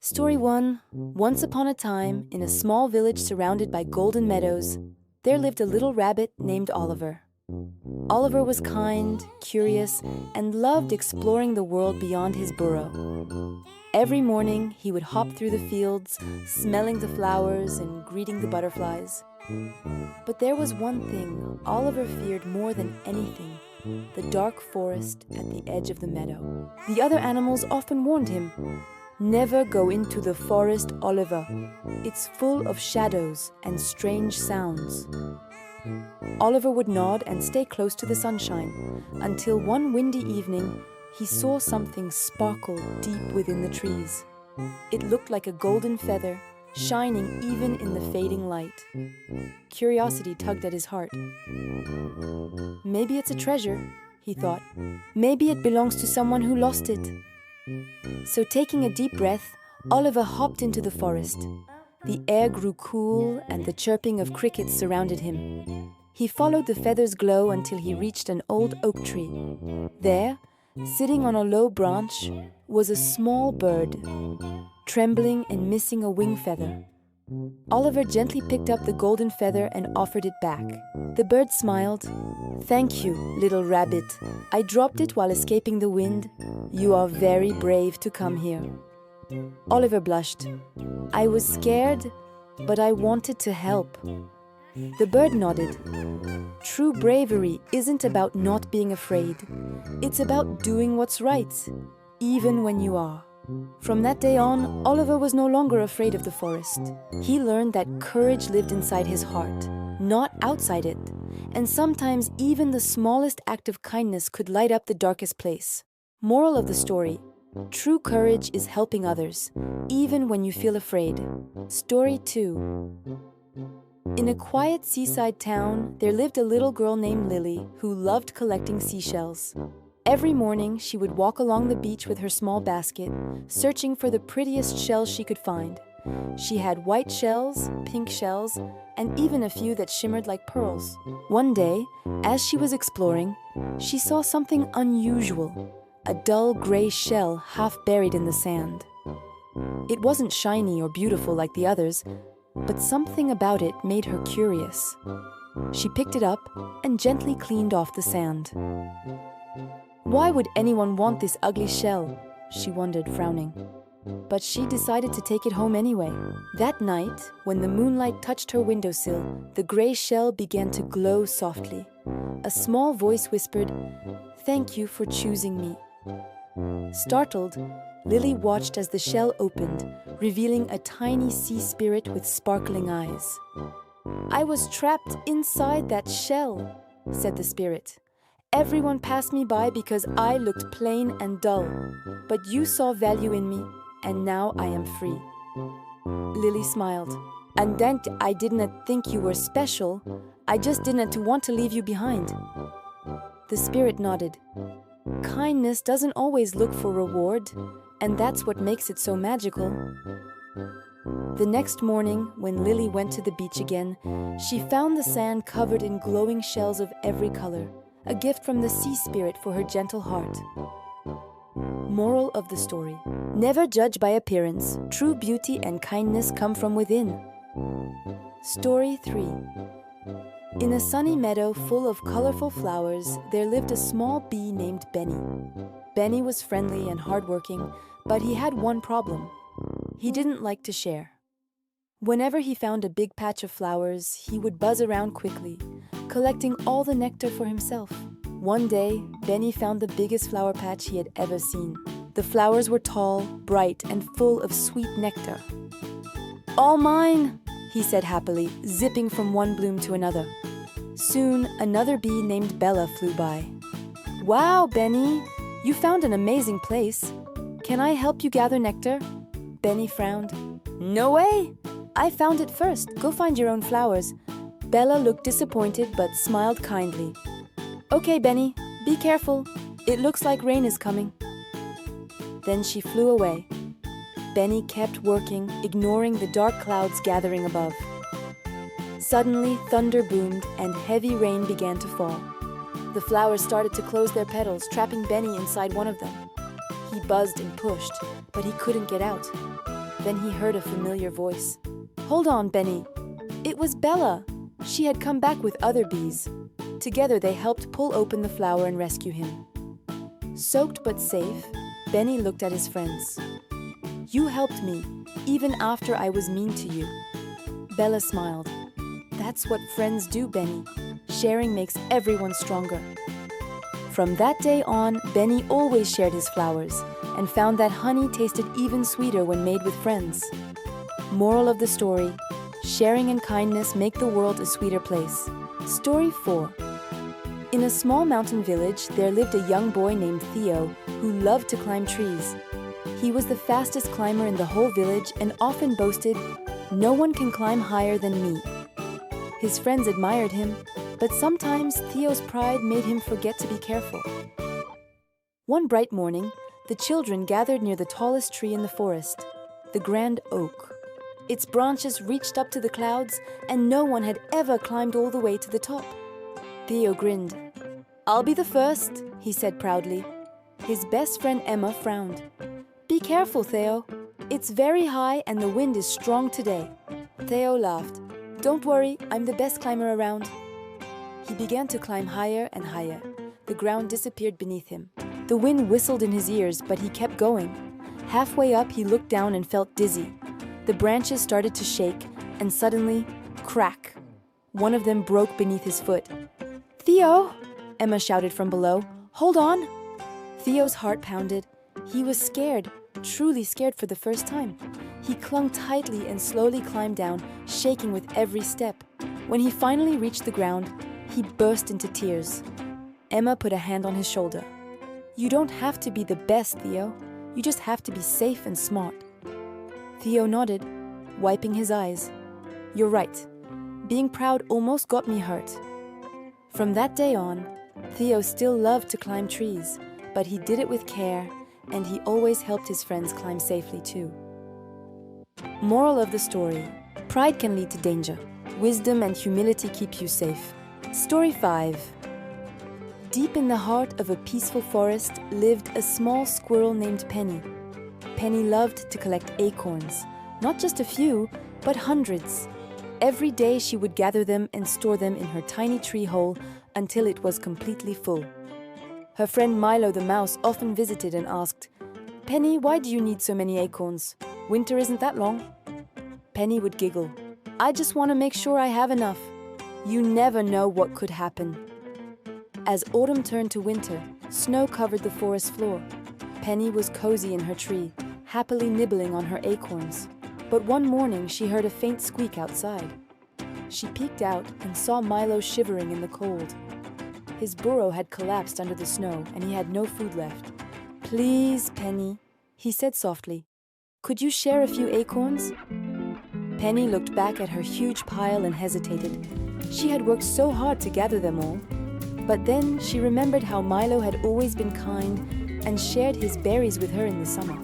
Story 1. Once upon a time, in a small village surrounded by golden meadows, there lived a little rabbit named Oliver. Oliver was kind, curious, and loved exploring the world beyond his burrow. Every morning, he would hop through the fields, smelling the flowers and greeting the butterflies. But there was one thing Oliver feared more than anything: the dark forest at the edge of the meadow. The other animals often warned him, "Never go into the forest, Oliver. It's full of shadows and strange sounds." Oliver would nod and stay close to the sunshine, until one windy evening he saw something sparkle deep within the trees. It looked like a golden feather, shining even in the fading light. Curiosity tugged at his heart. "Maybe it's a treasure," he thought. "Maybe it belongs to someone who lost it." So taking a deep breath, Oliver hopped into the forest. The air grew cool and the chirping of crickets surrounded him. He followed the feather's glow until he reached an old oak tree. There, sitting on a low branch, was a small bird, trembling and missing a wing feather. Oliver gently picked up the golden feather and offered it back. The bird smiled. "Thank you, little rabbit. I dropped it while escaping the wind. You are very brave to come here." Oliver blushed. "I was scared, but I wanted to help." The bird nodded. "True bravery isn't about not being afraid. It's about doing what's right, even when you are." From that day on, Oliver was no longer afraid of the forest. He learned that courage lived inside his heart, not outside it, and sometimes even the smallest act of kindness could light up the darkest place. Moral of the story: true courage is helping others, even when you feel afraid. Story 2. In a quiet seaside town, there lived a little girl named Lily who loved collecting seashells. Every morning, she would walk along the beach with her small basket, searching for the prettiest shells she could find. She had white shells, pink shells, and even a few that shimmered like pearls. One day, as she was exploring, she saw something unusual: a dull gray shell half buried in the sand. It wasn't shiny or beautiful like the others, but something about it made her curious. She picked it up and gently cleaned off the sand. Why would anyone want this ugly shell? She wondered, frowning. But she decided to take it home anyway. That night, when the moonlight touched her windowsill, the gray shell began to glow softly. A small voice whispered, "Thank you for choosing me." Startled, Lily watched as the shell opened, revealing a tiny sea spirit with sparkling eyes. "I was trapped inside that shell," said the spirit. "Everyone passed me by because I looked plain and dull. But you saw value in me, and now I am free." Lily smiled. "And then I didn't think you were special. I just didn't want to leave you behind." The spirit nodded. "Kindness doesn't always look for reward, and that's what makes it so magical." The next morning, when Lily went to the beach again, she found the sand covered in glowing shells of every color, a gift from the sea spirit for her gentle heart. Moral of the story: never judge by appearance. True beauty and kindness come from within. Story 3. In a sunny meadow full of colorful flowers, there lived a small bee named Benny. Benny was friendly and hardworking, but he had one problem: he didn't like to share. Whenever he found a big patch of flowers, he would buzz around quickly, collecting all the nectar for himself. One day, Benny found the biggest flower patch he had ever seen. The flowers were tall, bright, and full of sweet nectar. "All mine," he said happily, zipping from one bloom to another. Soon, another bee named Bella flew by. "Wow, Benny, you found an amazing place. Can I help you gather nectar?" Benny frowned. "No way! I found it first. Go find your own flowers." Bella looked disappointed but smiled kindly. "Okay, Benny, be careful. It looks like rain is coming." Then she flew away. Benny kept working, ignoring the dark clouds gathering above. Suddenly, thunder boomed and heavy rain began to fall. The flowers started to close their petals, trapping Benny inside one of them. He buzzed and pushed, but he couldn't get out. Then he heard a familiar voice. "Hold on, Benny." It was Bella. She had come back with other bees. Together they helped pull open the flower and rescue him. Soaked but safe, Benny looked at his friends. "You helped me, even after I was mean to you." Bella smiled. "That's what friends do, Benny. Sharing makes everyone stronger." From that day on, Benny always shared his flowers and found that honey tasted even sweeter when made with friends. Moral of the story: sharing and kindness make the world a sweeter place. Story 4. In a small mountain village, there lived a young boy named Theo who loved to climb trees. He was the fastest climber in the whole village and often boasted, "No one can climb higher than me." His friends admired him, but sometimes Theo's pride made him forget to be careful. One bright morning, the children gathered near the tallest tree in the forest, the grand oak. Its branches reached up to the clouds, and no one had ever climbed all the way to the top. Theo grinned. "I'll be the first," he said proudly. His best friend Emma frowned. "Be careful, Theo. It's very high and the wind is strong today." Theo laughed. "Don't worry, I'm the best climber around." He began to climb higher and higher. The ground disappeared beneath him. The wind whistled in his ears, but he kept going. Halfway up, he looked down and felt dizzy. The branches started to shake, and suddenly, crack! One of them broke beneath his foot. "Theo!" Emma shouted from below. "Hold on!" Theo's heart pounded. He was scared, truly scared for the first time. He clung tightly and slowly climbed down, shaking with every step. When he finally reached the ground, he burst into tears. Emma put a hand on his shoulder. "You don't have to be the best, Theo. You just have to be safe and smart." Theo nodded, wiping his eyes. "You're right. Being proud almost got me hurt." From that day on, Theo still loved to climb trees, but he did it with care, and he always helped his friends climb safely too. Moral of the story: pride can lead to danger. Wisdom and humility keep you safe. Story 5. Deep in the heart of a peaceful forest lived a small squirrel named Penny. Penny loved to collect acorns, not just a few, but hundreds. Every day she would gather them and store them in her tiny tree hole until it was completely full. Her friend Milo the mouse often visited and asked, "Penny, why do you need so many acorns? Winter isn't that long." Penny would giggle. "I just want to make sure I have enough. You never know what could happen." As autumn turned to winter, snow covered the forest floor. Penny was cozy in her tree, happily nibbling on her acorns. But one morning she heard a faint squeak outside. She peeked out and saw Milo shivering in the cold. His burrow had collapsed under the snow and he had no food left. "Please, Penny," he said softly. "Could you share a few acorns?" Penny looked back at her huge pile and hesitated. She had worked so hard to gather them all. But then she remembered how Milo had always been kind and shared his berries with her in the summer.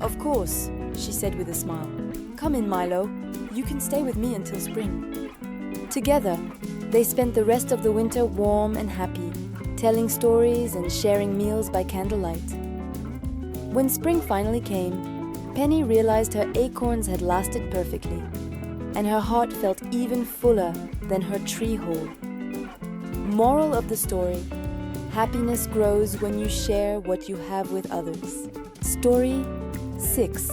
"Of course," she said with a smile. "Come in, Milo. You can stay with me until spring." Together, they spent the rest of the winter warm and happy, telling stories and sharing meals by candlelight. When spring finally came, Penny realized her acorns had lasted perfectly, and her heart felt even fuller than her tree hole. Moral of the story: happiness grows when you share what you have with others. Story 6.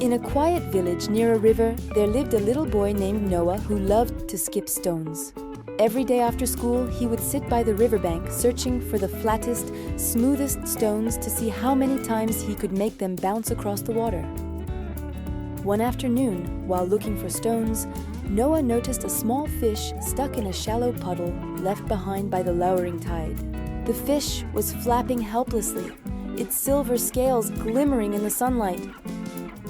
In a quiet village near a river, there lived a little boy named Noah who loved to skip stones. Every day after school, he would sit by the riverbank searching for the flattest, smoothest stones to see how many times he could make them bounce across the water. One afternoon, while looking for stones, Noah noticed a small fish stuck in a shallow puddle left behind by the lowering tide. The fish was flapping helplessly, its silver scales glimmering in the sunlight.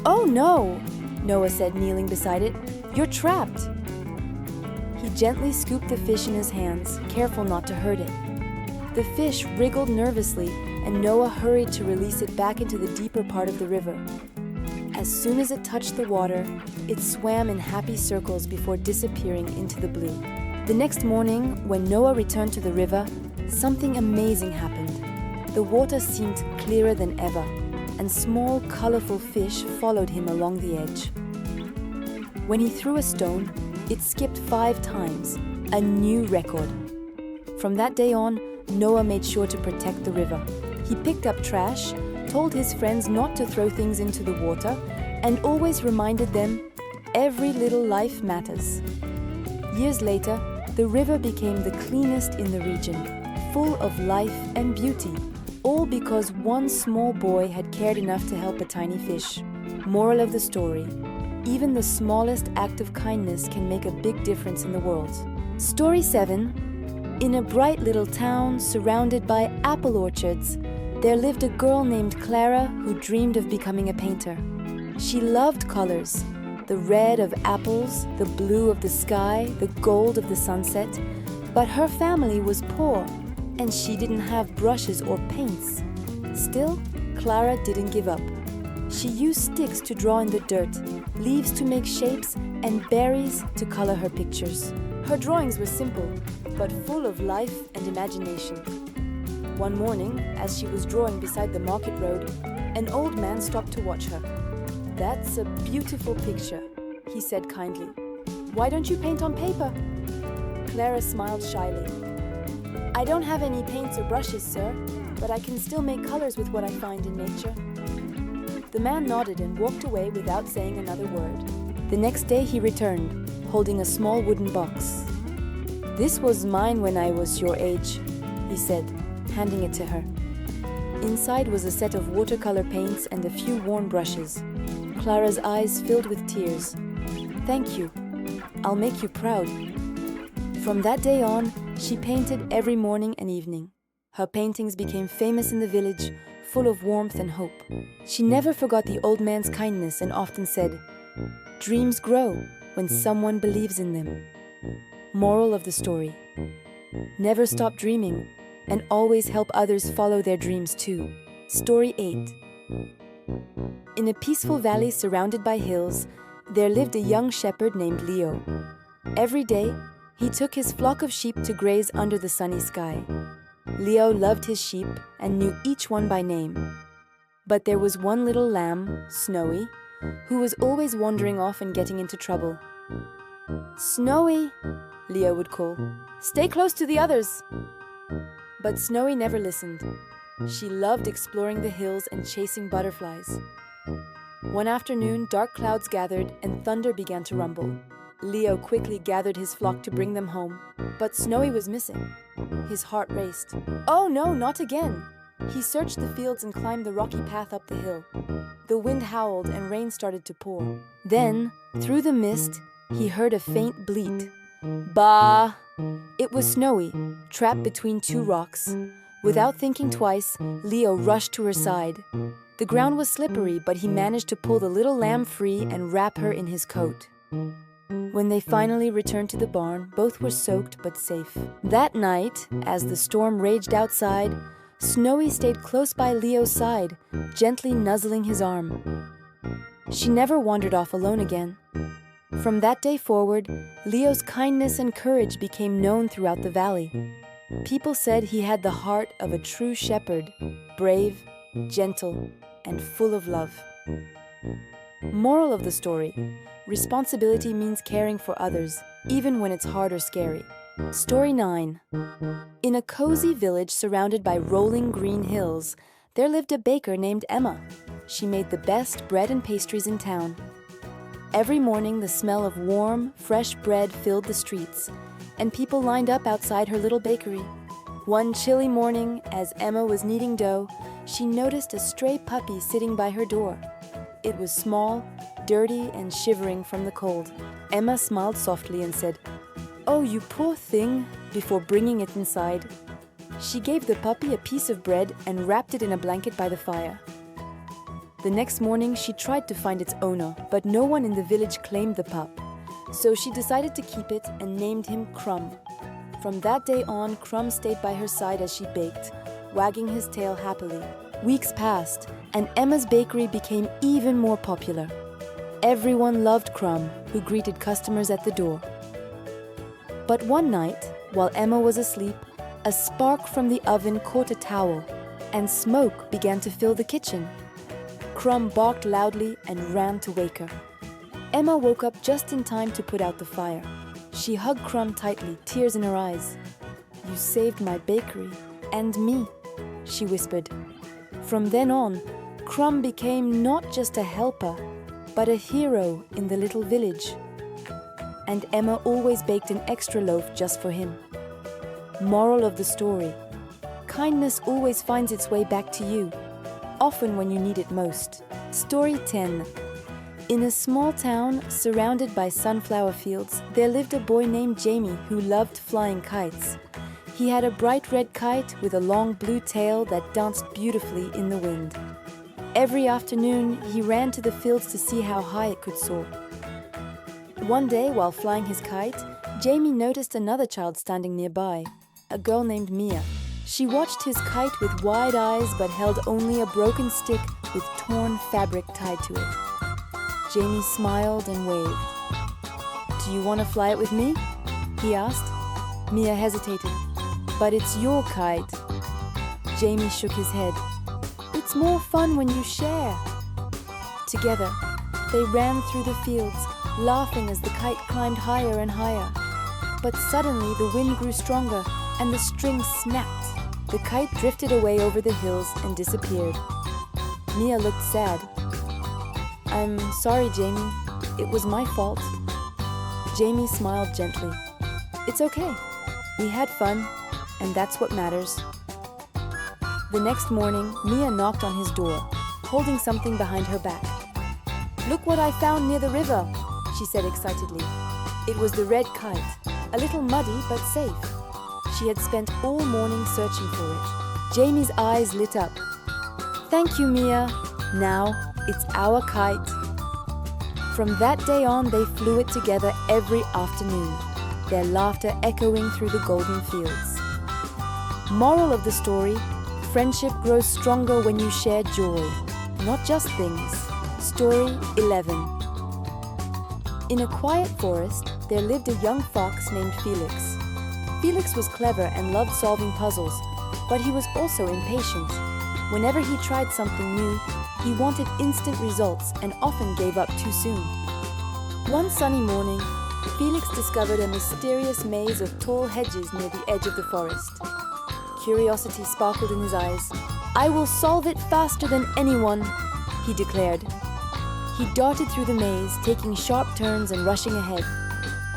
"Oh no!" Noah said, kneeling beside it. "You're trapped!" He gently scooped the fish in his hands, careful not to hurt it. The fish wriggled nervously, and Noah hurried to release it back into the deeper part of the river. As soon as it touched the water, it swam in happy circles before disappearing into the blue. The next morning, when Noah returned to the river, something amazing happened. The water seemed clearer than ever, and small, colorful fish followed him along the edge. When he threw a stone, it skipped 5 times, a new record. From that day on, Noah made sure to protect the river. He picked up trash, told his friends not to throw things into the water, and always reminded them, every little life matters. Years later, the river became the cleanest in the region, full of life and beauty, all because one small boy had cared enough to help a tiny fish. Moral of the story: even the smallest act of kindness can make a big difference in the world. Story 7. In a bright little town surrounded by apple orchards, there lived a girl named Clara who dreamed of becoming a painter. She loved colors, the red of apples, the blue of the sky, the gold of the sunset, but her family was poor and she didn't have brushes or paints. Still, Clara didn't give up. She used sticks to draw in the dirt, leaves to make shapes, and berries to color her pictures. Her drawings were simple, but full of life and imagination. One morning, as she was drawing beside the market road, an old man stopped to watch her. "That's a beautiful picture," he said kindly. "Why don't you paint on paper?" Clara smiled shyly. "I don't have any paints or brushes, sir, but I can still make colors with what I find in nature." The man nodded and walked away without saying another word. The next day he returned, holding a small wooden box. "This was mine when I was your age," he said, handing it to her. Inside was a set of watercolor paints and a few worn brushes. Clara's eyes filled with tears. "Thank you. I'll make you proud." From that day on, she painted every morning and evening. Her paintings became famous in the village, full of warmth and hope. She never forgot the old man's kindness and often said, "Dreams grow when someone believes in them." Moral of the story: never stop dreaming and always help others follow their dreams too. Story 8. In a peaceful valley surrounded by hills, there lived a young shepherd named Leo. Every day, he took his flock of sheep to graze under the sunny sky. Leo loved his sheep and knew each one by name. But there was one little lamb, Snowy, who was always wandering off and getting into trouble. "Snowy," Leo would call, "stay close to the others." But Snowy never listened. She loved exploring the hills and chasing butterflies. One afternoon, dark clouds gathered and thunder began to rumble. Leo quickly gathered his flock to bring them home, but Snowy was missing. His heart raced. "Oh no, not again!" He searched the fields and climbed the rocky path up the hill. The wind howled and rain started to pour. Then, through the mist, he heard a faint bleat. "Bah!" It was Snowy, trapped between 2 rocks. Without thinking twice, Leo rushed to her side. The ground was slippery, but he managed to pull the little lamb free and wrap her in his coat. When they finally returned to the barn, both were soaked but safe. That night, as the storm raged outside, Snowy stayed close by Leo's side, gently nuzzling his arm. She never wandered off alone again. From that day forward, Leo's kindness and courage became known throughout the valley. People said he had the heart of a true shepherd, brave, gentle, and full of love. Moral of the story: responsibility means caring for others, even when it's hard or scary. Story 9. In a cozy village surrounded by rolling green hills, there lived a baker named Emma. She made the best bread and pastries in town. Every morning, the smell of warm, fresh bread filled the streets, and people lined up outside her little bakery. One chilly morning, as Emma was kneading dough, she noticed a stray puppy sitting by her door. It was small, dirty, and shivering from the cold. Emma smiled softly and said, "Oh, you poor thing," before bringing it inside. She gave the puppy a piece of bread and wrapped it in a blanket by the fire. The next morning, she tried to find its owner, but no one in the village claimed the pup. So she decided to keep it and named him Crumb. From that day on, Crumb stayed by her side as she baked, wagging his tail happily. Weeks passed, and Emma's bakery became even more popular. Everyone loved Crumb, who greeted customers at the door. But one night, while Emma was asleep, a spark from the oven caught a towel, and smoke began to fill the kitchen. Crumb barked loudly and ran to wake her. Emma woke up just in time to put out the fire. She hugged Crumb tightly, tears in her eyes. "You saved my bakery and me," she whispered. From then on, Crumb became not just a helper, but a hero in the little village. And Emma always baked an extra loaf just for him. Moral of the story: kindness always finds its way back to you, often when you need it most. Story 10. In a small town surrounded by sunflower fields, there lived a boy named Jamie who loved flying kites. He had a bright red kite with a long blue tail that danced beautifully in the wind. Every afternoon, he ran to the fields to see how high it could soar. One day, while flying his kite, Jamie noticed another child standing nearby, a girl named Mia. She watched his kite with wide eyes but held only a broken stick with torn fabric tied to it. Jamie smiled and waved. "Do you want to fly it with me?" he asked. Mia hesitated. "But it's your kite." Jamie shook his head. "It's more fun when you share." Together, they ran through the fields, laughing as the kite climbed higher and higher. But suddenly the wind grew stronger and the string snapped. The kite drifted away over the hills and disappeared. Mia looked sad. "I'm sorry, Jamie. It was my fault." Jamie smiled gently. "It's okay. We had fun, and that's what matters." The next morning, Mia knocked on his door, holding something behind her back. "Look what I found near the river," she said excitedly. It was the red kite, a little muddy but safe. She had spent all morning searching for it. Jamie's eyes lit up. "Thank you, Mia. Now it's our kite." From that day on, they flew it together every afternoon, their laughter echoing through the golden fields. Moral of the story: friendship grows stronger when you share joy, not just things. Story 11. In a quiet forest, there lived a young fox named Felix. Felix was clever and loved solving puzzles, but he was also impatient. Whenever he tried something new, he wanted instant results and often gave up too soon. One sunny morning, Felix discovered a mysterious maze of tall hedges near the edge of the forest. Curiosity sparkled in his eyes. "I will solve it faster than anyone," he declared. He darted through the maze, taking sharp turns and rushing ahead.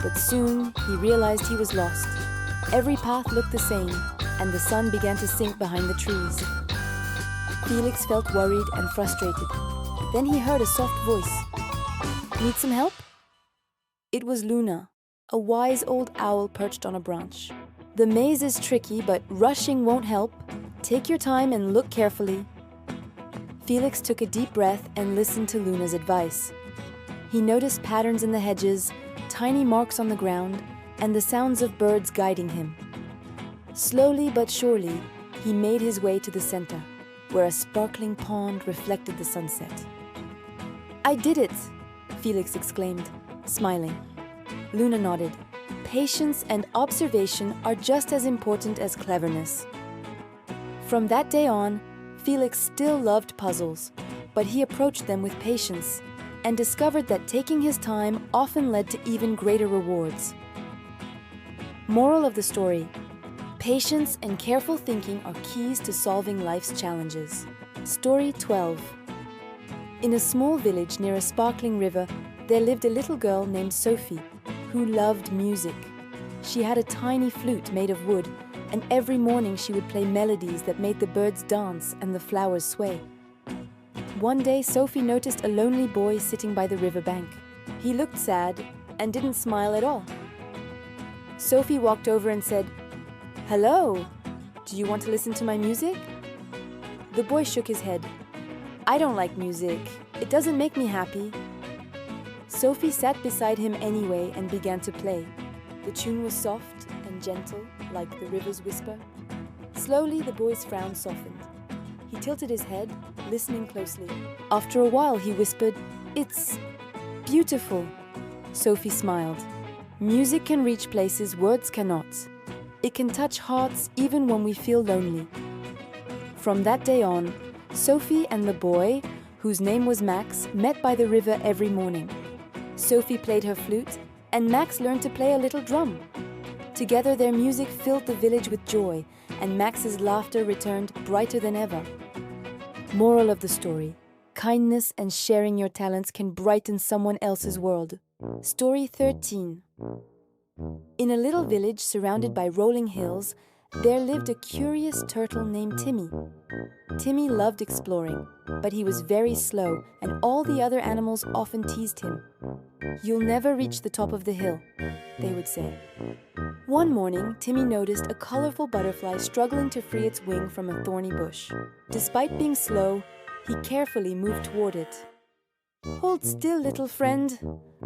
But soon he realized he was lost. Every path looked the same, and the sun began to sink behind the trees. Felix felt worried and frustrated. Then he heard a soft voice. "Need some help?" It was Luna, a wise old owl perched on a branch. "The maze is tricky, but rushing won't help. Take your time and look carefully." Felix took a deep breath and listened to Luna's advice. He noticed patterns in the hedges, tiny marks on the ground, and the sounds of birds guiding him. Slowly but surely, he made his way to the center, where a sparkling pond reflected the sunset. "I did it!" Felix exclaimed, smiling. Luna nodded. Patience and observation are just as important as cleverness. From that day on, Felix still loved puzzles, but he approached them with patience and discovered that taking his time often led to even greater rewards. Moral of the story: patience and careful thinking are keys to solving life's challenges. Story 12. In a small village near a sparkling river, there lived a little girl named Sophie, who loved music. She had a tiny flute made of wood, and every morning she would play melodies that made the birds dance and the flowers sway. One day, Sophie noticed a lonely boy sitting by the riverbank. He looked sad and didn't smile at all. Sophie walked over and said, "Hello, do you want to listen to my music?" The boy shook his head. "I don't like music. It doesn't make me happy." Sophie sat beside him anyway and began to play. The tune was soft and gentle, like the river's whisper. Slowly, the boy's frown softened. He tilted his head, listening closely. After a while, he whispered, "It's beautiful." Sophie smiled. Music can reach places words cannot. It can touch hearts even when we feel lonely. From that day on, Sophie and the boy, whose name was Max, met by the river every morning. Sophie played her flute, and Max learned to play a little drum. Together, their music filled the village with joy, and Max's laughter returned brighter than ever. Moral of the story: kindness and sharing your talents can brighten someone else's world. Story 13. In a little village surrounded by rolling hills, there lived a curious turtle named Timmy. Timmy loved exploring, but he was very slow, and all the other animals often teased him. "You'll never reach the top of the hill," they would say. One morning, Timmy noticed a colorful butterfly struggling to free its wing from a thorny bush. Despite being slow, he carefully moved toward it. "Hold still, little friend.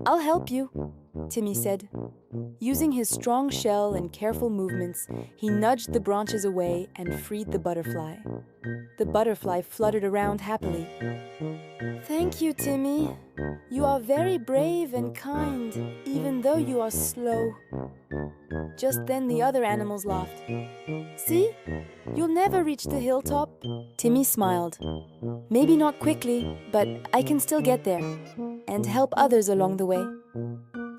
I'll help you," Timmy said. Using his strong shell and careful movements, he nudged the branches away and freed the butterfly. The butterfly fluttered around happily. "Thank you, Timmy. You are very brave and kind, even though you are slow." Just then the other animals laughed. "See? You'll never reach the hilltop." Timmy smiled. "Maybe not quickly, but I can still get there and help others along the way."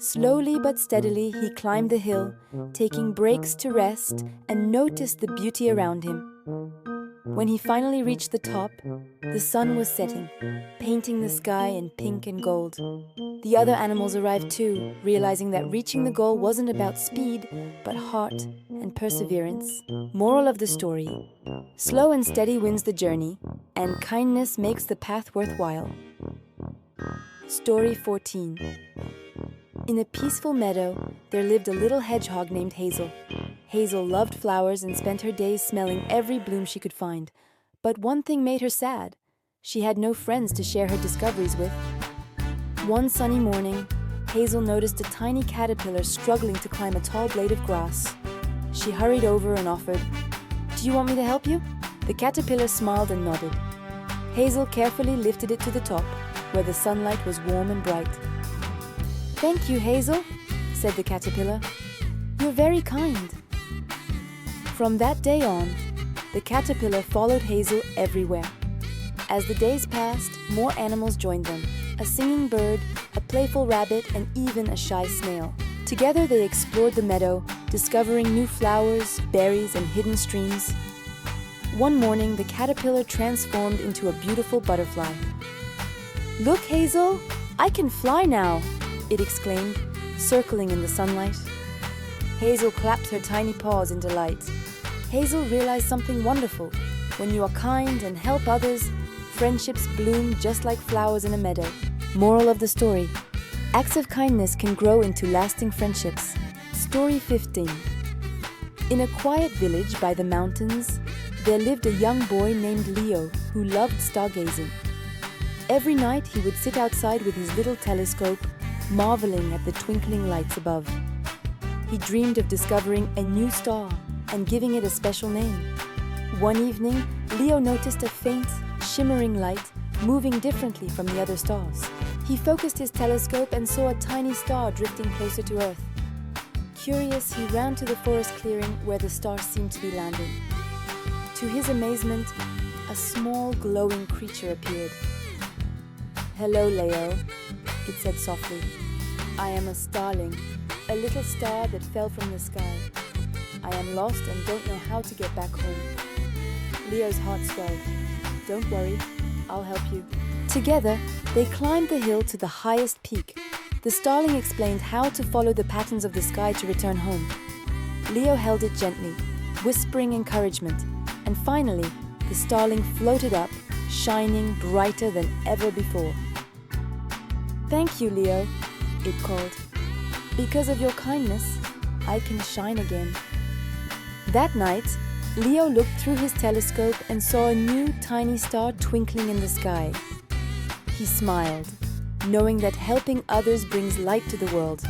Slowly but steadily he climbed the hill, taking breaks to rest and notice the beauty around him. When he finally reached the top, the sun was setting, painting the sky in pink and gold. The other animals arrived too, realizing that reaching the goal wasn't about speed, but heart and perseverance. Moral of the story: slow and steady wins the journey, and kindness makes the path worthwhile. Story 14. In a peaceful meadow, there lived a little hedgehog named Hazel. Hazel loved flowers and spent her days smelling every bloom she could find. But one thing made her sad. She had no friends to share her discoveries with. One sunny morning, Hazel noticed a tiny caterpillar struggling to climb a tall blade of grass. She hurried over and offered, "Do you want me to help you?" The caterpillar smiled and nodded. Hazel carefully lifted it to the top, where the sunlight was warm and bright. "Thank you, Hazel," said the caterpillar. "You're very kind." From that day on, the caterpillar followed Hazel everywhere. As the days passed, more animals joined them: a singing bird, a playful rabbit, and even a shy snail. Together they explored the meadow, discovering new flowers, berries, and hidden streams. One morning, the caterpillar transformed into a beautiful butterfly. "Look, Hazel, I can fly now," it exclaimed, circling in the sunlight. Hazel clapped her tiny paws in delight. Hazel realized something wonderful. When you are kind and help others, friendships bloom just like flowers in a meadow. Moral of the story: acts of kindness can grow into lasting friendships. Story 15. In a quiet village by the mountains, there lived a young boy named Leo who loved stargazing. Every night he would sit outside with his little telescope, marveling at the twinkling lights above. He dreamed of discovering a new star and giving it a special name. One evening, Leo noticed a faint, shimmering light moving differently from the other stars. He focused his telescope and saw a tiny star drifting closer to Earth. Curious, he ran to the forest clearing where the star seemed to be landing. To his amazement, a small glowing creature appeared. "Hello, Leo," it said softly. "I am a starling, a little star that fell from the sky. I am lost and don't know how to get back home." Leo's heart swelled. "Don't worry, I'll help you." Together, they climbed the hill to the highest peak. The starling explained how to follow the patterns of the sky to return home. Leo held it gently, whispering encouragement, and finally, the starling floated up, shining brighter than ever before. "Thank you, Leo," it called. "Because of your kindness, I can shine again." That night, Leo looked through his telescope and saw a new tiny star twinkling in the sky. He smiled, knowing that helping others brings light to the world,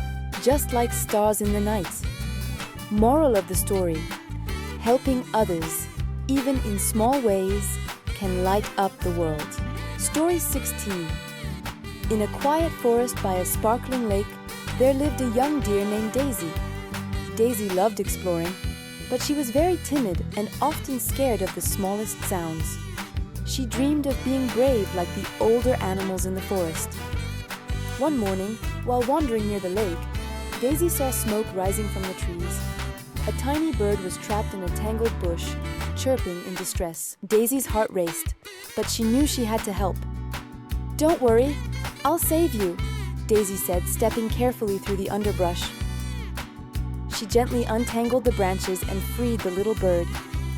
just like stars in the night. Moral of the story: helping others, even in small ways, can light up the world. Story 16. In a quiet forest by a sparkling lake, there lived a young deer named Daisy. Daisy loved exploring, but she was very timid and often scared of the smallest sounds. She dreamed of being brave like the older animals in the forest. One morning, while wandering near the lake, Daisy saw smoke rising from the trees. A tiny bird was trapped in a tangled bush, chirping in distress. Daisy's heart raced, but she knew she had to help. "Don't worry, I'll save you," Daisy said, stepping carefully through the underbrush. She gently untangled the branches and freed the little bird.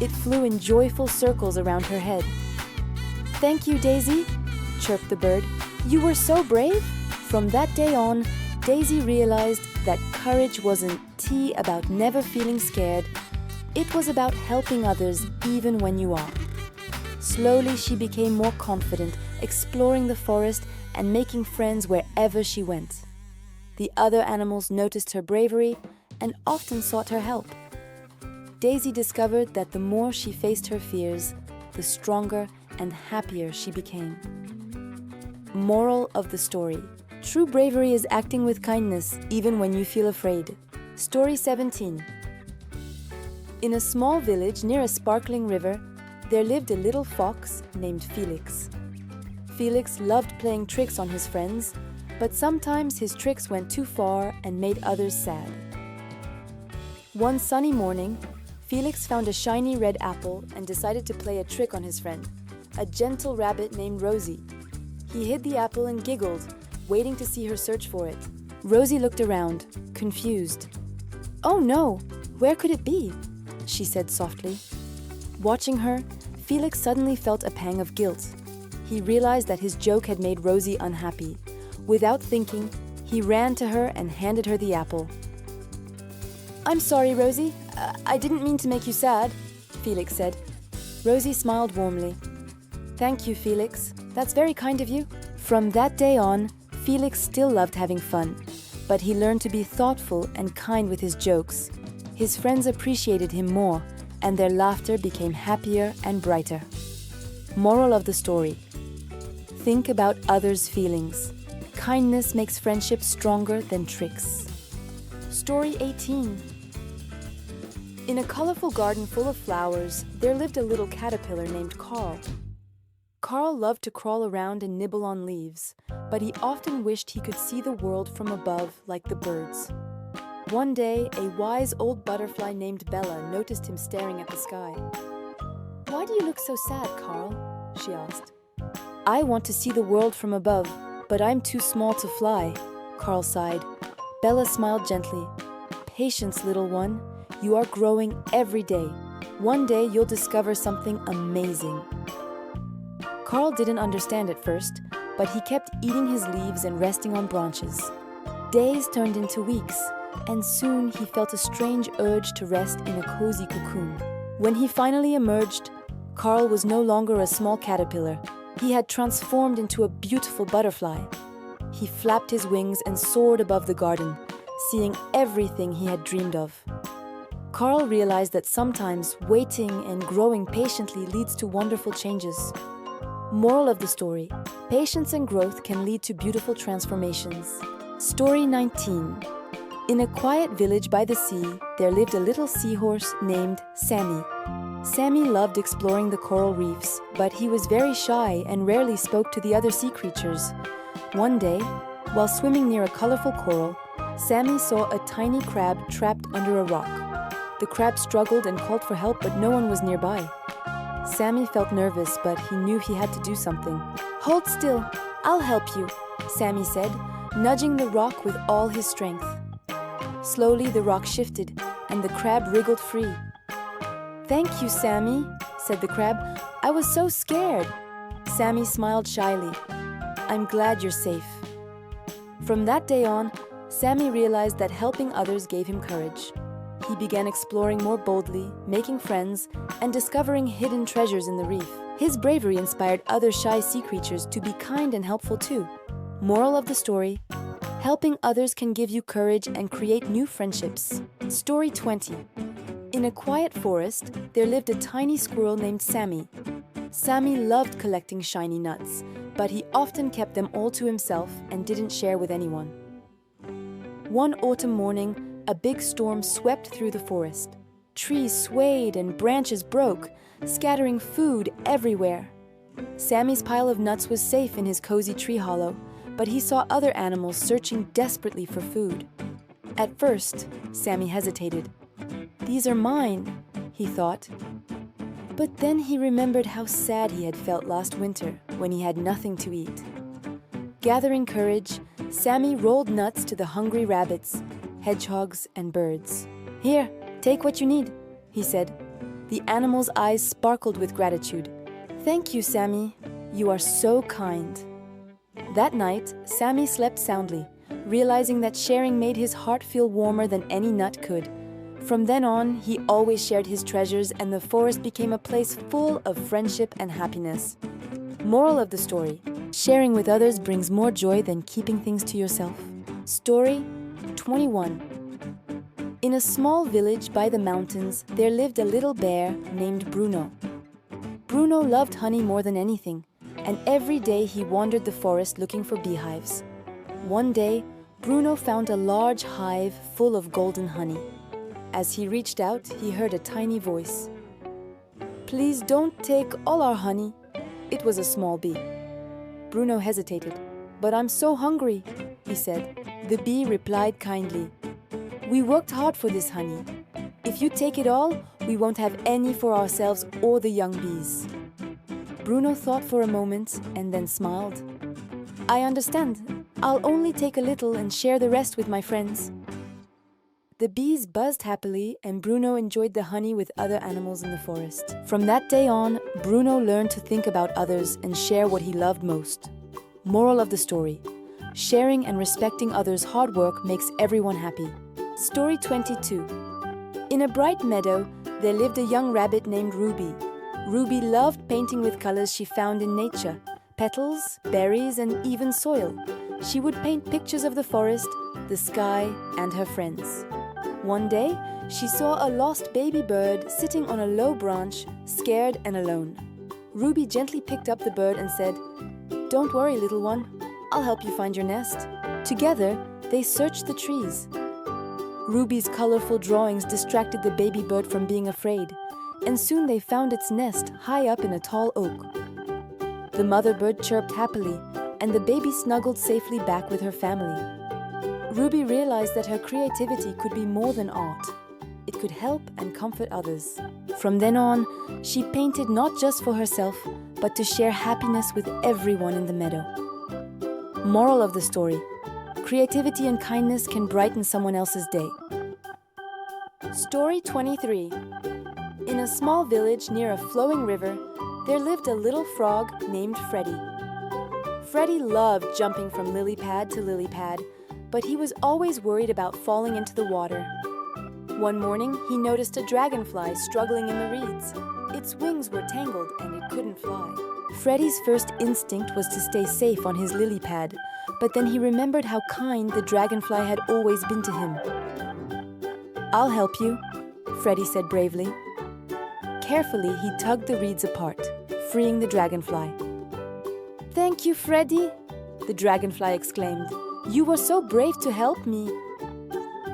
It flew in joyful circles around her head. "Thank you, Daisy," chirped the bird. "You were so brave." From that day on, Daisy realized that courage wasn't about never feeling scared. It was about helping others even when you are. Slowly, she became more confident, exploring the forest and making friends wherever she went. The other animals noticed her bravery and often sought her help. Daisy discovered that the more she faced her fears, the stronger and happier she became. Moral of the story: true bravery is acting with kindness even when you feel afraid. Story 17. In a small village near a sparkling river, there lived a little fox named Felix. Felix loved playing tricks on his friends, but sometimes his tricks went too far and made others sad. One sunny morning, Felix found a shiny red apple and decided to play a trick on his friend, a gentle rabbit named Rosie. He hid the apple and giggled, waiting to see her search for it. Rosie looked around, confused. "Oh no, where could it be?" she said softly. Watching her, Felix suddenly felt a pang of guilt. He realized that his joke had made Rosie unhappy. Without thinking, he ran to her and handed her the apple. "I'm sorry, Rosie. I didn't mean to make you sad," Felix said. Rosie smiled warmly. "Thank you, Felix. That's very kind of you." From that day on, Felix still loved having fun, but he learned to be thoughtful and kind with his jokes. His friends appreciated him more, and their laughter became happier and brighter. Moral of the story: think about others' feelings. Kindness makes friendship stronger than tricks. Story 18. In a colorful garden full of flowers, there lived a little caterpillar named Carl. Carl loved to crawl around and nibble on leaves, but he often wished he could see the world from above like the birds. One day, a wise old butterfly named Bella noticed him staring at the sky. "Why do you look so sad, Carl?" she asked. "I want to see the world from above, but I'm too small to fly," Carl sighed. Bella smiled gently. "Patience, little one. You are growing every day. One day you'll discover something amazing." Carl didn't understand at first, but he kept eating his leaves and resting on branches. Days turned into weeks, and soon he felt a strange urge to rest in a cozy cocoon. When he finally emerged, Carl was no longer a small caterpillar. He had transformed into a beautiful butterfly. He flapped his wings and soared above the garden, seeing everything he had dreamed of. Carl realized that sometimes waiting and growing patiently leads to wonderful changes. Moral of the story: patience and growth can lead to beautiful transformations. Story 19. In a quiet village by the sea, there lived a little seahorse named Sammy. Sammy loved exploring the coral reefs, but he was very shy and rarely spoke to the other sea creatures. One day, while swimming near a colorful coral, Sammy saw a tiny crab trapped under a rock. The crab struggled and called for help, but no one was nearby. Sammy felt nervous, but he knew he had to do something. "Hold still, I'll help you," Sammy said, nudging the rock with all his strength. Slowly, the rock shifted, and the crab wriggled free. "Thank you, Sammy," said the crab. "I was so scared." Sammy smiled shyly. "I'm glad you're safe." From that day on, Sammy realized that helping others gave him courage. He began exploring more boldly, making friends, and discovering hidden treasures in the reef. His bravery inspired other shy sea creatures to be kind and helpful too. Moral of the story: helping others can give you courage and create new friendships. Story 20. In a quiet forest, there lived a tiny squirrel named Sammy. Sammy loved collecting shiny nuts, but he often kept them all to himself and didn't share with anyone. One autumn morning, a big storm swept through the forest. Trees swayed and branches broke, scattering food everywhere. Sammy's pile of nuts was safe in his cozy tree hollow, but he saw other animals searching desperately for food. At first, Sammy hesitated. "These are mine," he thought. But then he remembered how sad he had felt last winter when he had nothing to eat. Gathering courage, Sammy rolled nuts to the hungry rabbits, hedgehogs, and birds. "Here, take what you need," he said. The animals' eyes sparkled with gratitude. "Thank you, Sammy. You are so kind." That night, Sammy slept soundly, realizing that sharing made his heart feel warmer than any nut could. From then on, he always shared his treasures, and the forest became a place full of friendship and happiness. Moral of the story: sharing with others brings more joy than keeping things to yourself. Story 21. In a small village by the mountains, there lived a little bear named Bruno. Bruno loved honey more than anything, and every day he wandered the forest looking for beehives. One day, Bruno found a large hive full of golden honey. As he reached out, he heard a tiny voice. "Please don't take all our honey." It was a small bee. Bruno hesitated. "But I'm so hungry," he said. The bee replied kindly, "We worked hard for this honey. If you take it all, we won't have any for ourselves or the young bees." Bruno thought for a moment and then smiled. "I understand. I'll only take a little and share the rest with my friends." The bees buzzed happily, and Bruno enjoyed the honey with other animals in the forest. From that day on, Bruno learned to think about others and share what he loved most. Moral of the story: sharing and respecting others' hard work makes everyone happy. Story 22. In a bright meadow, there lived a young rabbit named Ruby. Ruby loved painting with colors she found in nature: petals, berries, and even soil. She would paint pictures of the forest, the sky, and her friends. One day, she saw a lost baby bird sitting on a low branch, scared and alone. Ruby gently picked up the bird and said, "Don't worry, little one. I'll help you find your nest." Together, they searched the trees. Ruby's colorful drawings distracted the baby bird from being afraid, and soon they found its nest high up in a tall oak. The mother bird chirped happily, and the baby snuggled safely back with her family. Ruby realized that her creativity could be more than art. It could help and comfort others. From then on, she painted not just for herself, but to share happiness with everyone in the meadow. Moral of the story: creativity and kindness can brighten someone else's day. Story 23. In a small village near a flowing river, there lived a little frog named Freddie. Freddie loved jumping from lily pad to lily pad, but he was always worried about falling into the water. One morning, he noticed a dragonfly struggling in the reeds. Its wings were tangled and it couldn't fly. Freddie's first instinct was to stay safe on his lily pad, but then he remembered how kind the dragonfly had always been to him. "I'll help you," Freddie said bravely. Carefully, he tugged the reeds apart, freeing the dragonfly. "Thank you, Freddie," the dragonfly exclaimed. "You were so brave to help me."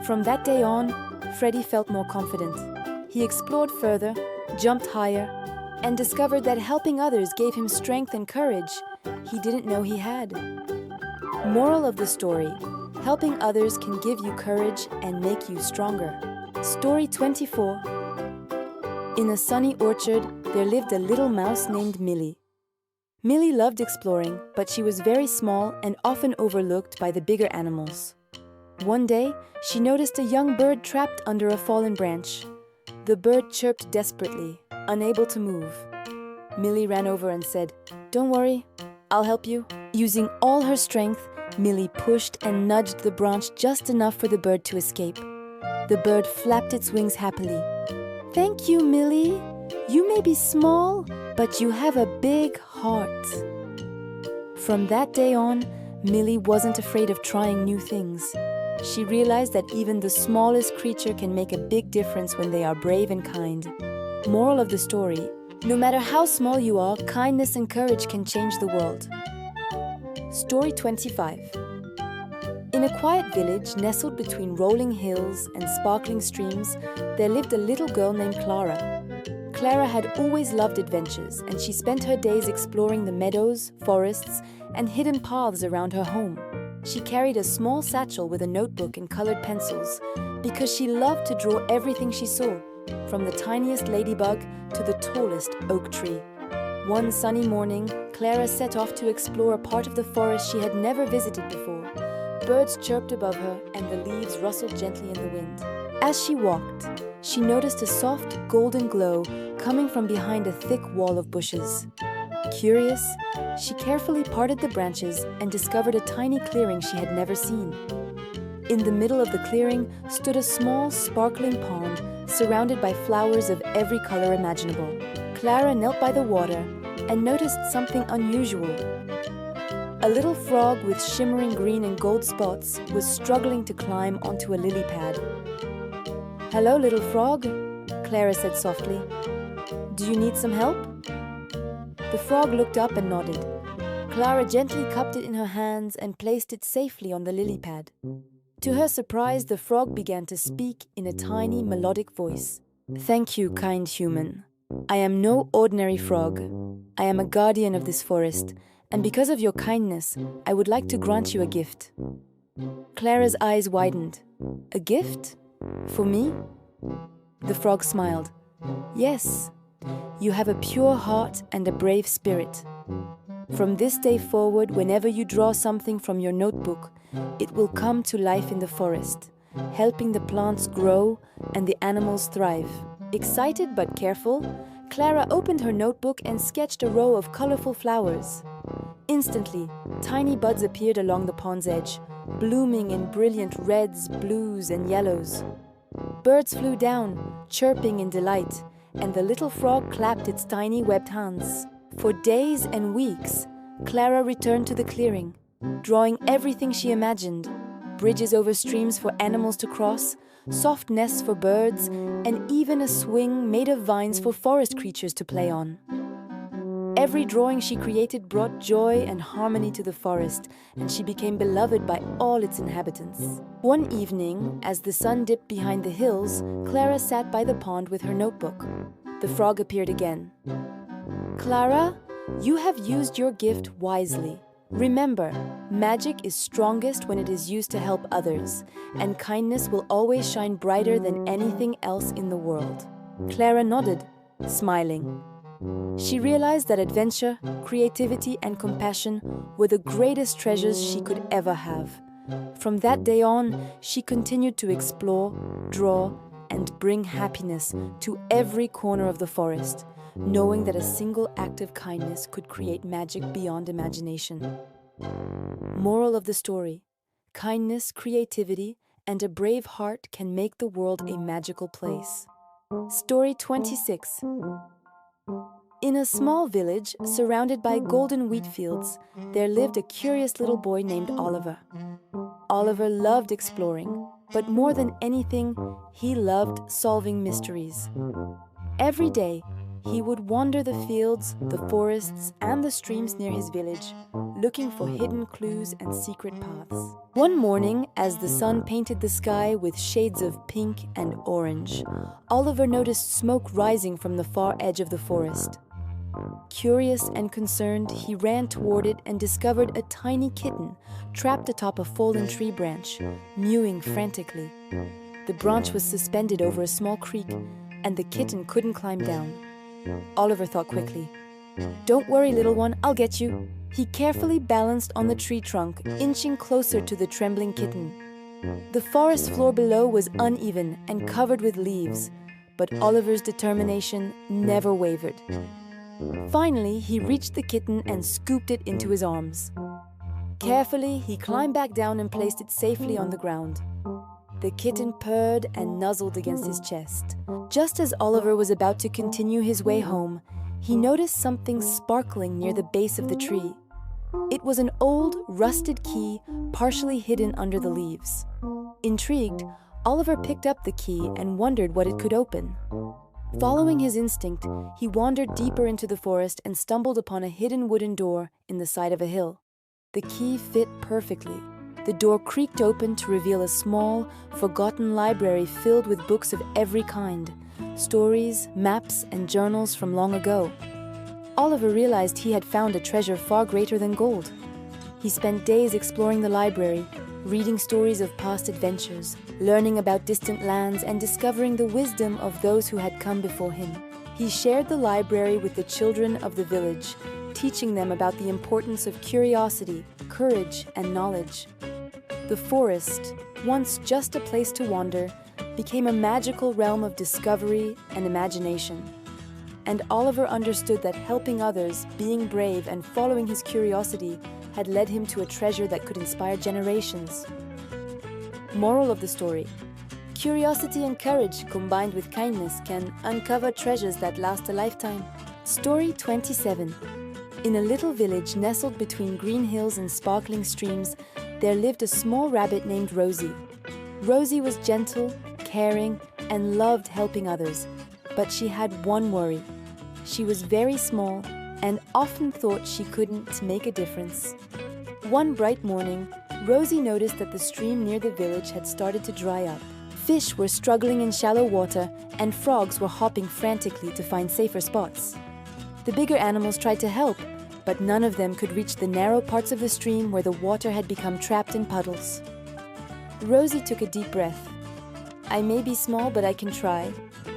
From that day on, Freddie felt more confident. He explored further, jumped higher, and discovered that helping others gave him strength and courage he didn't know he had. Moral of the story: helping others can give you courage and make you stronger. Story 24. In a sunny orchard, there lived a little mouse named Millie. Millie loved exploring, but she was very small and often overlooked by the bigger animals. One day, she noticed a young bird trapped under a fallen branch. The bird chirped desperately, unable to move. Millie ran over and said, "Don't worry, I'll help you." Using all her strength, Millie pushed and nudged the branch just enough for the bird to escape. The bird flapped its wings happily. "Thank you, Millie. You may be small, but you have a big heart." From that day on, Millie wasn't afraid of trying new things. She realized that even the smallest creature can make a big difference when they are brave and kind. Moral of the story: no matter how small you are, kindness and courage can change the world. Story 25. In a quiet village nestled between rolling hills and sparkling streams, there lived a little girl named Clara. Clara had always loved adventures, and she spent her days exploring the meadows, forests, and hidden paths around her home. She carried a small satchel with a notebook and colored pencils because she loved to draw everything she saw, from the tiniest ladybug to the tallest oak tree. One sunny morning, Clara set off to explore a part of the forest she had never visited before. Birds chirped above her, and the leaves rustled gently in the wind. As she walked, she noticed a soft, golden glow coming from behind a thick wall of bushes. Curious, she carefully parted the branches and discovered a tiny clearing she had never seen. In the middle of the clearing stood a small, sparkling pond surrounded by flowers of every color imaginable. Clara knelt by the water and noticed something unusual. A little frog with shimmering green and gold spots was struggling to climb onto a lily pad. "Hello, little frog," Clara said softly. "Do you need some help?" The frog looked up and nodded. Clara gently cupped it in her hands and placed it safely on the lily pad. To her surprise, the frog began to speak in a tiny, melodic voice. "Thank you, kind human. I am no ordinary frog. I am a guardian of this forest, and because of your kindness, I would like to grant you a gift." Clara's eyes widened. "A gift? For me?" The frog smiled. "Yes. You have a pure heart and a brave spirit. From this day forward, whenever you draw something from your notebook, it will come to life in the forest, helping the plants grow and the animals thrive." Excited but careful, Clara opened her notebook and sketched a row of colorful flowers. Instantly, tiny buds appeared along the pond's edge, blooming in brilliant reds, blues, and yellows. Birds flew down, chirping in delight, and the little frog clapped its tiny webbed hands. For days and weeks, Clara returned to the clearing, drawing everything she imagined: bridges over streams for animals to cross, soft nests for birds, and even a swing made of vines for forest creatures to play on. Every drawing she created brought joy and harmony to the forest, and she became beloved by all its inhabitants. One evening, as the sun dipped behind the hills, Clara sat by the pond with her notebook. The frog appeared again. "Clara, you have used your gift wisely. Remember, magic is strongest when it is used to help others, and kindness will always shine brighter than anything else in the world." Clara nodded, smiling. She realized that adventure, creativity, and compassion were the greatest treasures she could ever have. From that day on, she continued to explore, draw, and bring happiness to every corner of the forest, knowing that a single act of kindness could create magic beyond imagination. Moral of the story: kindness, creativity, and a brave heart can make the world a magical place. Story 26. In a small village surrounded by golden wheat fields, there lived a curious little boy named Oliver. Oliver loved exploring, but more than anything, he loved solving mysteries. Every day, he would wander the fields, the forests, and the streams near his village, looking for hidden clues and secret paths. One morning, as the sun painted the sky with shades of pink and orange, Oliver noticed smoke rising from the far edge of the forest. Curious and concerned, he ran toward it and discovered a tiny kitten trapped atop a fallen tree branch, mewing frantically. The branch was suspended over a small creek, and the kitten couldn't climb down. Oliver thought quickly. "Don't worry, little one, I'll get you." He carefully balanced on the tree trunk, inching closer to the trembling kitten. The forest floor below was uneven and covered with leaves, but Oliver's determination never wavered. Finally, he reached the kitten and scooped it into his arms. Carefully, he climbed back down and placed it safely on the ground. The kitten purred and nuzzled against his chest. Just as Oliver was about to continue his way home, he noticed something sparkling near the base of the tree. It was an old, rusted key, partially hidden under the leaves. Intrigued, Oliver picked up the key and wondered what it could open. Following his instinct, he wandered deeper into the forest and stumbled upon a hidden wooden door in the side of a hill. The key fit perfectly. The door creaked open to reveal a small, forgotten library filled with books of every kind, stories, maps, and journals from long ago. Oliver realized he had found a treasure far greater than gold. He spent days exploring the library, reading stories of past adventures, learning about distant lands, and discovering the wisdom of those who had come before him. He shared the library with the children of the village, teaching them about the importance of curiosity, courage, and knowledge. The forest, once just a place to wander, became a magical realm of discovery and imagination. And Oliver understood that helping others, being brave, and following his curiosity had led him to a treasure that could inspire generations. Moral of the story: curiosity and courage combined with kindness can uncover treasures that last a lifetime. Story 27. In a little village nestled between green hills and sparkling streams, there lived a small rabbit named Rosie. Rosie was gentle, caring, and loved helping others, but she had one worry. She was very small and often thought she couldn't make a difference. One bright morning, Rosie noticed that the stream near the village had started to dry up. Fish were struggling in shallow water, and frogs were hopping frantically to find safer spots. The bigger animals tried to help, but none of them could reach the narrow parts of the stream where the water had become trapped in puddles. Rosie took a deep breath. "I may be small, but I can try,"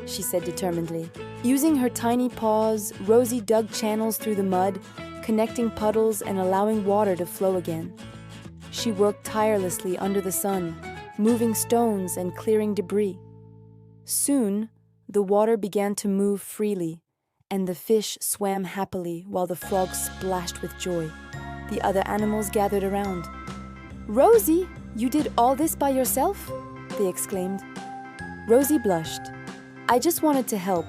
she said determinedly. Using her tiny paws, Rosie dug channels through the mud, connecting puddles and allowing water to flow again. She worked tirelessly under the sun, moving stones and clearing debris. Soon, the water began to move freely, and the fish swam happily while the frogs splashed with joy. The other animals gathered around. "Rosie, you did all this by yourself?" they exclaimed. Rosie blushed. "I just wanted to help.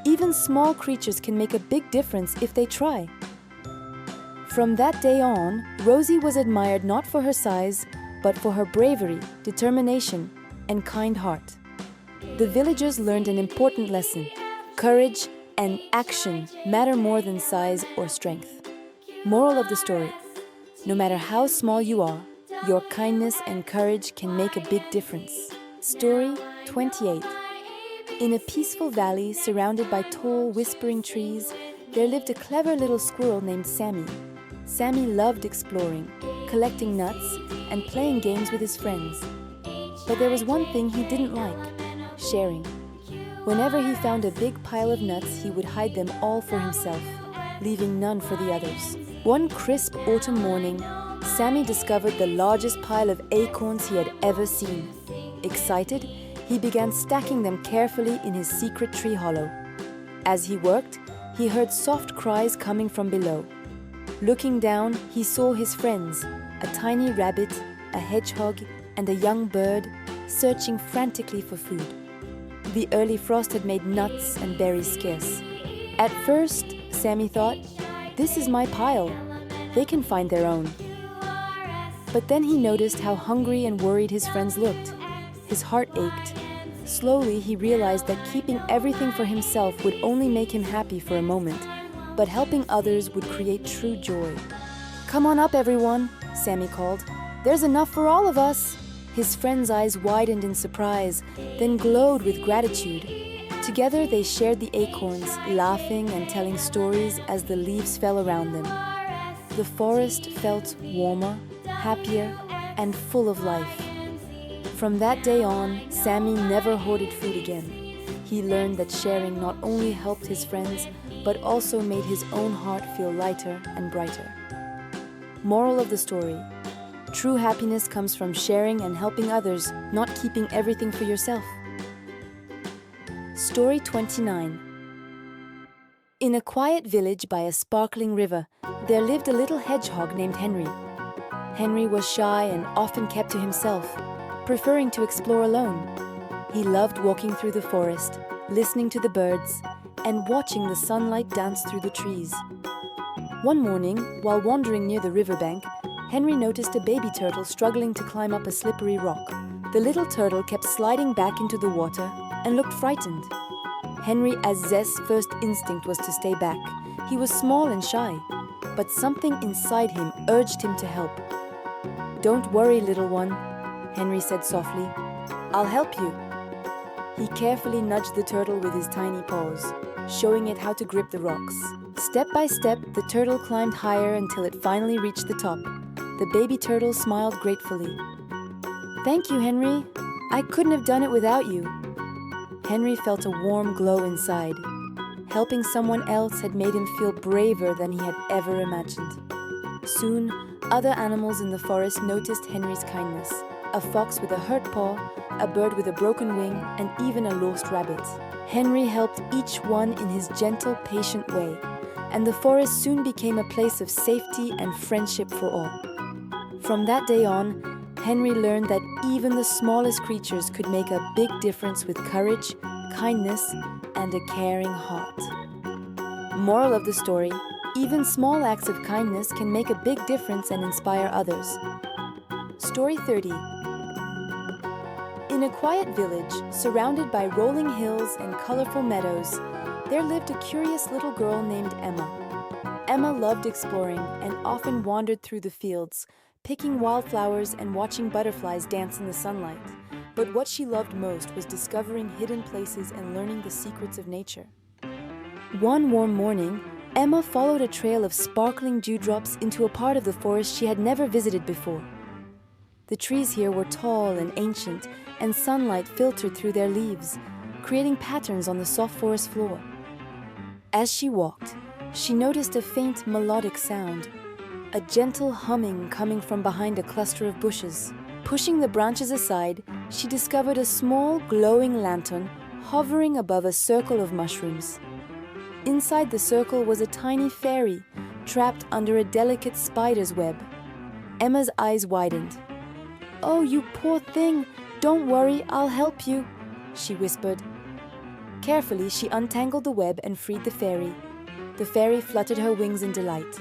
Even small creatures can make a big difference if they try." From that day on, Rosie was admired not for her size, but for her bravery, determination, and kind heart. The villagers learned an important lesson: courage and action matter more than size or strength. Moral of the story: no matter how small you are, your kindness and courage can make a big difference. Story 28. In a peaceful valley surrounded by tall, whispering trees, there lived a clever little squirrel named Sammy. Sammy loved exploring, collecting nuts, and playing games with his friends. But there was one thing he didn't like: sharing. Whenever he found a big pile of nuts, he would hide them all for himself, leaving none for the others. One crisp autumn morning, Sammy discovered the largest pile of acorns he had ever seen. Excited, he began stacking them carefully in his secret tree hollow. As he worked, he heard soft cries coming from below. Looking down, he saw his friends, a tiny rabbit, a hedgehog, and a young bird, searching frantically for food. The early frost had made nuts and berries scarce. At first, Sammy thought, "This is my pile. They can find their own." But then he noticed how hungry and worried his friends looked. His heart ached. Slowly, he realized that keeping everything for himself would only make him happy for a moment, but helping others would create true joy. "Come on up, everyone," Sammy called. "There's enough for all of us." His friends' eyes widened in surprise, then glowed with gratitude. Together, they shared the acorns, laughing and telling stories as the leaves fell around them. The forest felt warmer, happier, and full of life. From that day on, Sammy never hoarded food again. He learned that sharing not only helped his friends, but also made his own heart feel lighter and brighter. Moral of the story: true happiness comes from sharing and helping others, not keeping everything for yourself. Story 29. In a quiet village by a sparkling river, there lived a little hedgehog named Henry. Henry was shy and often kept to himself, preferring to explore alone. He loved walking through the forest, listening to the birds, and watching the sunlight dance through the trees. One morning, while wandering near the riverbank, Henry noticed a baby turtle struggling to climb up a slippery rock. The little turtle kept sliding back into the water and looked frightened. Henry Aziz's first instinct was to stay back. He was small and shy, but something inside him urged him to help. "Don't worry, little one," Henry said softly. "I'll help you." He carefully nudged the turtle with his tiny paws, showing it how to grip the rocks. Step by step, the turtle climbed higher until it finally reached the top. The baby turtle smiled gratefully. "Thank you, Henry. I couldn't have done it without you." Henry felt a warm glow inside. Helping someone else had made him feel braver than he had ever imagined. Soon, other animals in the forest noticed Henry's kindness. A fox with a hurt paw, a bird with a broken wing, and even a lost rabbit. Henry helped each one in his gentle, patient way, and the forest soon became a place of safety and friendship for all. From that day on, Henry learned that even the smallest creatures could make a big difference with courage, kindness, and a caring heart. Moral of the story: even small acts of kindness can make a big difference and inspire others. Story 30. In a quiet village, surrounded by rolling hills and colorful meadows, there lived a curious little girl named Emma. Emma loved exploring and often wandered through the fields, picking wildflowers and watching butterflies dance in the sunlight. But what she loved most was discovering hidden places and learning the secrets of nature. One warm morning, Emma followed a trail of sparkling dewdrops into a part of the forest she had never visited before. The trees here were tall and ancient, and sunlight filtered through their leaves, creating patterns on the soft forest floor. As she walked, she noticed a faint melodic sound, a gentle humming coming from behind a cluster of bushes. Pushing the branches aside, she discovered a small, glowing lantern hovering above a circle of mushrooms. Inside the circle was a tiny fairy, trapped under a delicate spider's web. Emma's eyes widened. "Oh, you poor thing! Don't worry, I'll help you," she whispered. Carefully, she untangled the web and freed the fairy. The fairy fluttered her wings in delight.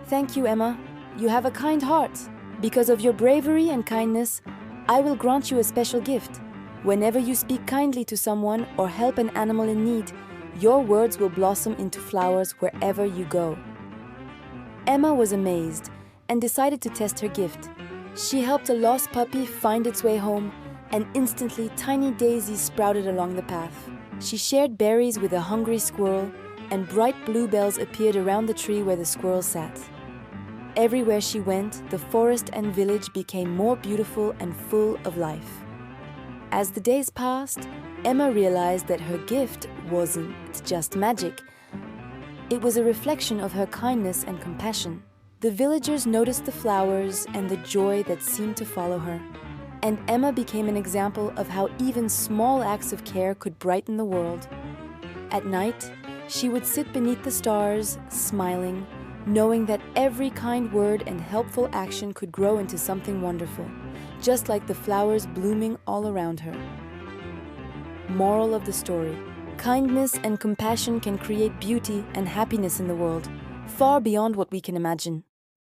"Thank you, Emma. You have a kind heart. Because of your bravery and kindness, I will grant you a special gift. Whenever you speak kindly to someone or help an animal in need, your words will blossom into flowers wherever you go." Emma was amazed and decided to test her gift. She helped a lost puppy find its way home, and instantly tiny daisies sprouted along the path. She shared berries with a hungry squirrel, and bright bluebells appeared around the tree where the squirrel sat. Everywhere she went, the forest and village became more beautiful and full of life. As the days passed, Emma realized that her gift wasn't just magic. It was a reflection of her kindness and compassion. The villagers noticed the flowers and the joy that seemed to follow her. And Emma became an example of how even small acts of care could brighten the world. At night, she would sit beneath the stars, smiling, knowing that every kind word and helpful action could grow into something wonderful, just like the flowers blooming all around her. Moral of the story: kindness and compassion can create beauty and happiness in the world, far beyond what we can imagine.